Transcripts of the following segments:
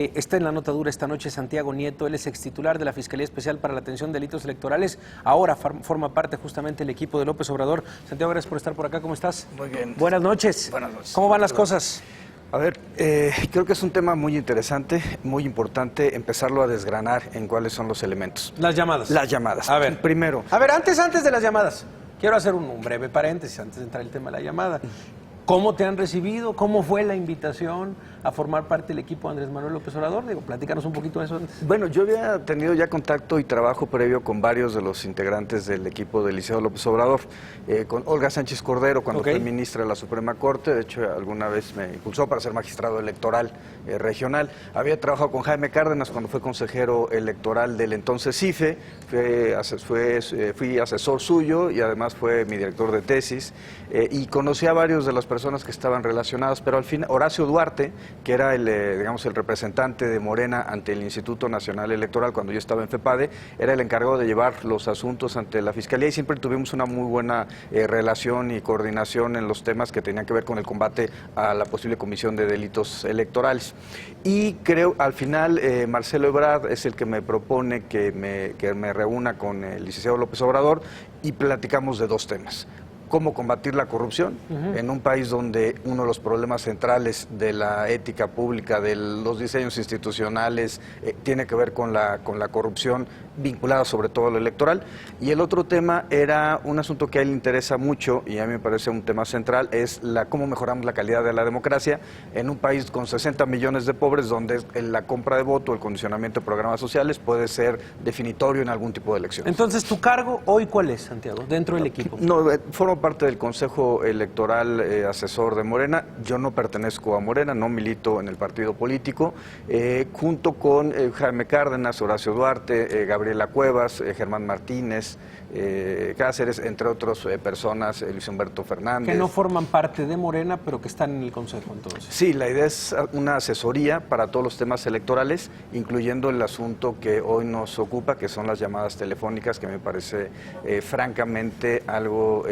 Está en la nota dura esta noche Santiago Nieto, él es extitular de la Fiscalía Especial para la Atención de Delitos Electorales, ahora forma parte justamente del equipo de López Obrador. Santiago, gracias por estar por acá, ¿cómo estás? Muy bien. Buenas noches. Buenas noches. ¿Cómo van las cosas? A ver, creo que es un tema muy interesante, muy importante empezarlo a desgranar en cuáles son los elementos. Las llamadas. Las llamadas. A ver. Primero. A ver, antes de las llamadas, quiero hacer un breve paréntesis antes de entrar el tema de la llamada. ¿Cómo te han recibido? ¿Cómo fue la invitación a formar parte del equipo de Andrés Manuel López Obrador? Digo, platícanos un poquito de eso antes. Bueno, yo había tenido ya contacto y trabajo previo con varios de los integrantes del equipo del Liceo López Obrador, con Olga Sánchez Cordero cuando fue ministra de la Suprema Corte, de hecho alguna vez me impulsó para ser magistrado electoral regional. Había trabajado con Jaime Cárdenas cuando fue consejero electoral del entonces CIFE, fui asesor suyo y además fue mi director de tesis, y conocí a varios de las personas que estaban relacionadas, pero al fin Horacio Duarte, que era el representante de Morena ante el Instituto Nacional Electoral cuando yo estaba en FEPADE, era el encargado de llevar los asuntos ante la Fiscalía y siempre tuvimos una muy buena relación y coordinación en los temas que tenían que ver con el combate a la posible comisión de delitos electorales. Y creo, al final, Marcelo Ebrard es el que me propone que me reúna con el licenciado López Obrador y platicamos de dos temas. Cómo combatir la corrupción en un país donde uno de los problemas centrales de la ética pública, de los diseños institucionales, tiene que ver con la corrupción vinculada sobre todo a lo electoral. Y el otro tema era un asunto que a él le interesa mucho y a mí me parece un tema central, es cómo mejoramos la calidad de la democracia en un país con 60 millones de pobres donde la compra de voto, el condicionamiento de programas sociales puede ser definitorio en algún tipo de elección. Entonces, ¿tu cargo hoy cuál es, Santiago, dentro del equipo? No, formo parte del Consejo Electoral Asesor de Morena. Yo no pertenezco a Morena, no milito en el partido político, junto con Jaime Cárdenas, Horacio Duarte, Gabriela Cuevas, Germán Martínez, Cáceres, entre otras personas, Luis Humberto Fernández. Que no forman parte de Morena, pero que están en el Consejo entonces. Sí, la idea es una asesoría para todos los temas electorales, incluyendo el asunto que hoy nos ocupa, que son las llamadas telefónicas, que me parece francamente algo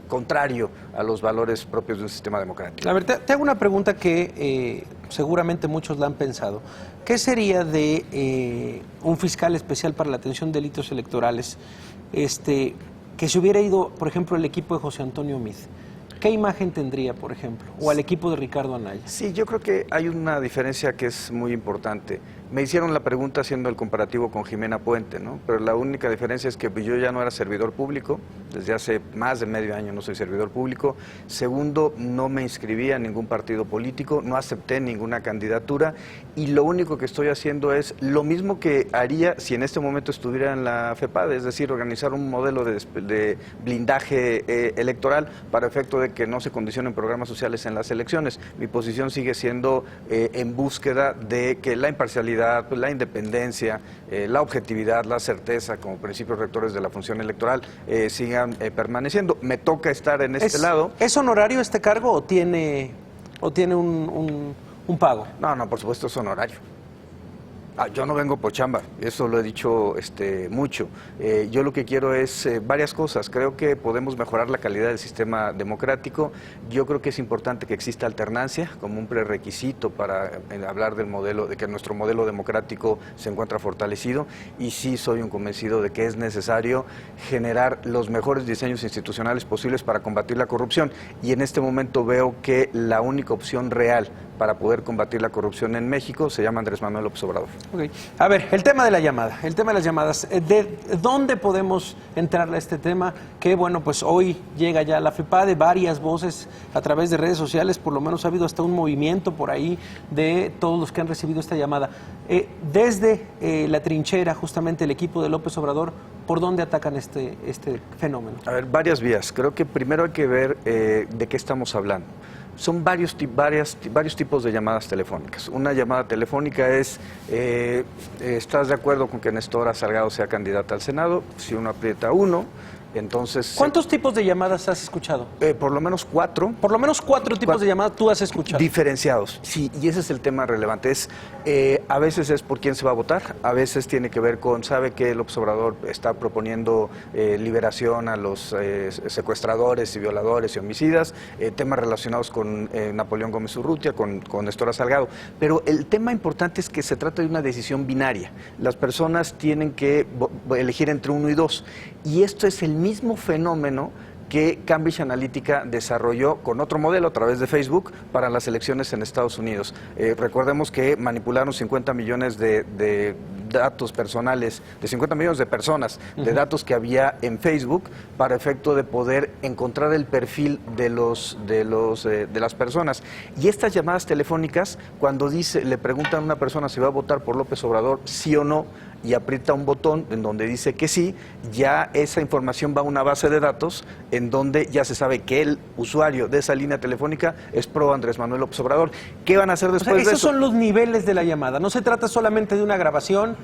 contrario a los valores propios de un sistema democrático. A ver, te hago una pregunta que seguramente muchos la han pensado. ¿Qué sería de un fiscal especial para la atención de delitos electorales que se hubiera ido, por ejemplo, el equipo de José Antonio Meade? ¿Qué imagen tendría, por ejemplo? O al equipo de Ricardo Anaya. Sí, yo creo que hay una diferencia que es muy importante. Me hicieron la pregunta haciendo el comparativo con Jimena Puente, ¿no? Pero la única diferencia es que yo ya no era servidor público, desde hace más de medio año no soy servidor público. Segundo, no me inscribí a ningún partido político, no acepté ninguna candidatura y lo único que estoy haciendo es lo mismo que haría si en este momento estuviera en la FEPADE, es decir, organizar un modelo de blindaje electoral para efecto de que no se condicionen programas sociales en las elecciones. Mi posición sigue siendo en búsqueda de que la imparcialidad, la independencia, la objetividad, la certeza como principios rectores de la función electoral sigan permaneciendo. Me toca estar en este lado. ¿Es honorario este cargo o tiene un pago? No, por supuesto es honorario. Yo no vengo por chamba, eso lo he dicho mucho. Yo lo que quiero es varias cosas. Creo que podemos mejorar la calidad del sistema democrático. Yo creo que es importante que exista alternancia como un prerequisito para hablar del modelo, de que nuestro modelo democrático se encuentra fortalecido. Y sí soy un convencido de que es necesario generar los mejores diseños institucionales posibles para combatir la corrupción. Y en este momento veo que la única opción real para poder combatir la corrupción en México se llama Andrés Manuel López Obrador. Okay. A ver, el tema de la llamada, el tema de las llamadas, ¿de dónde podemos entrarle a este tema? Que bueno, pues hoy llega ya la FEPADE, varias voces a través de redes sociales, por lo menos ha habido hasta un movimiento por ahí de todos los que han recibido esta llamada. Desde la trinchera, justamente el equipo de López Obrador, ¿por dónde atacan este fenómeno? A ver, varias vías. Creo que primero hay que ver de qué estamos hablando. Son varios tipos de llamadas telefónicas. Una llamada telefónica es, ¿estás de acuerdo con que Nestora Salgado sea candidata al Senado? Si uno aprieta 1, Entonces, ¿Cuántos tipos de llamadas has escuchado? por lo menos 4. Por lo menos 4 tipos de llamadas tú has escuchado. Diferenciados, sí, y ese es el tema relevante. A veces es por quién se va a votar, a veces tiene que ver con, sabe que López Obrador está proponiendo liberación a los secuestradores y violadores y homicidas, temas relacionados con Napoleón Gómez Urrutia, con Nestora Salgado. Pero el tema importante es que se trata de una decisión binaria. Las personas tienen que elegir entre 1 y 2. Y esto es el mismo fenómeno que Cambridge Analytica desarrolló con otro modelo a través de Facebook para las elecciones en Estados Unidos. Recordemos que manipularon 50 millones de datos personales, de 50 millones de personas, de datos que había en Facebook para efecto de poder encontrar el perfil de las personas. Y estas llamadas telefónicas, cuando le preguntan a una persona si va a votar por López Obrador, sí o no, y aprieta un botón en donde dice que sí, ya esa información va a una base de datos en donde ya se sabe que el usuario de esa línea telefónica es pro Andrés Manuel López Obrador. ¿Qué van a hacer después de eso? Esos son los niveles de la llamada. No se trata solamente de una grabación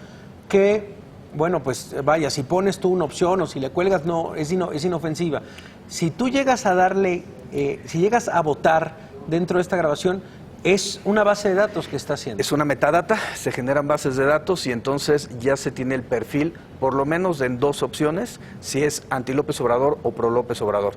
que, bueno, pues vaya, si pones tú una opción o si le cuelgas, no, es inofensiva. Si tú llegas a darle, si llegas a votar dentro de esta grabación, es una base de datos que está haciendo. Es una metadata, se generan bases de datos y entonces ya se tiene el perfil, por lo menos en 2 opciones, si es anti López Obrador o pro López Obrador.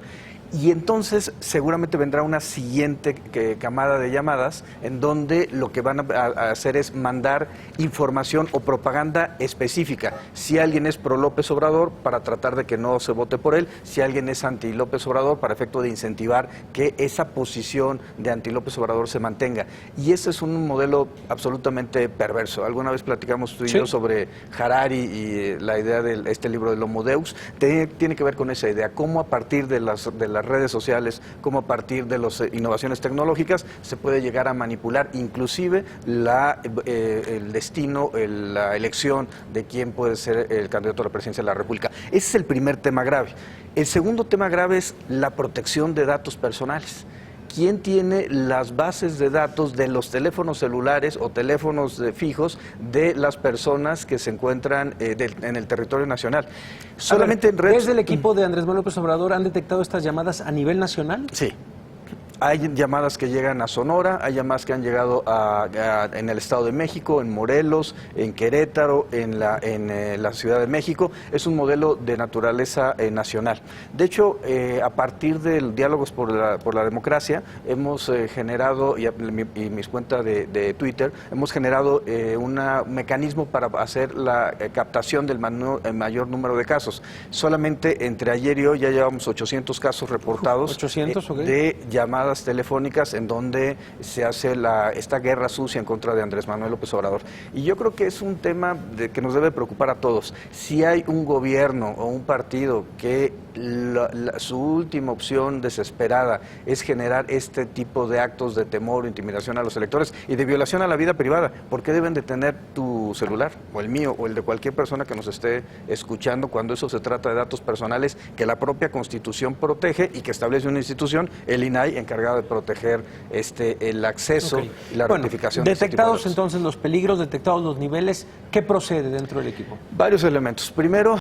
Y entonces seguramente vendrá una siguiente camada de llamadas en donde lo que van a hacer es mandar información o propaganda específica. Si alguien es pro López Obrador, para tratar de que no se vote por él. Si alguien es anti López Obrador, para efecto de incentivar que esa posición de anti López Obrador se mantenga. Y ese es un modelo absolutamente perverso. Alguna vez platicamos tú y yo sobre Harari y la idea de este libro del Homo Deus. Tiene que ver con esa idea, cómo a partir de las redes sociales, como a partir de las innovaciones tecnológicas se puede llegar a manipular inclusive el destino, la elección de quién puede ser el candidato a la presidencia de la República. Ese es el primer tema grave. El segundo tema grave es la protección de datos personales. ¿Quién tiene las bases de datos de los teléfonos celulares o teléfonos fijos de las personas que se encuentran en el territorio nacional? Solamente en redes. ¿Desde el equipo de Andrés Manuel López Obrador han detectado estas llamadas a nivel nacional? Sí. Hay llamadas que llegan a Sonora, hay llamadas que han llegado en el Estado de México, en Morelos, en Querétaro, en la Ciudad de México. Es un modelo de naturaleza nacional. De hecho, a partir del Diálogos por la Democracia, hemos generado, y mis cuentas de Twitter, hemos generado un mecanismo para hacer la captación del mayor número de casos. Solamente entre ayer y hoy ya llevamos 800 casos reportados 800, okay, de llamadas telefónicas en donde se hace esta guerra sucia en contra de Andrés Manuel López Obrador. Y yo creo que es un tema que nos debe preocupar a todos. Si hay un gobierno o un partido que su última opción desesperada es generar este tipo de actos de temor o intimidación a los electores y de violación a la vida privada, ¿por qué deben de tener tu celular o el mío o el de cualquier persona que nos esté escuchando cuando eso se trata de datos personales que la propia Constitución protege y que establece una institución, el INAI, encargada de proteger el acceso y la ratificación? Detectados entonces los peligros, detectados los niveles, ¿qué procede dentro del equipo? Varios elementos. Primero,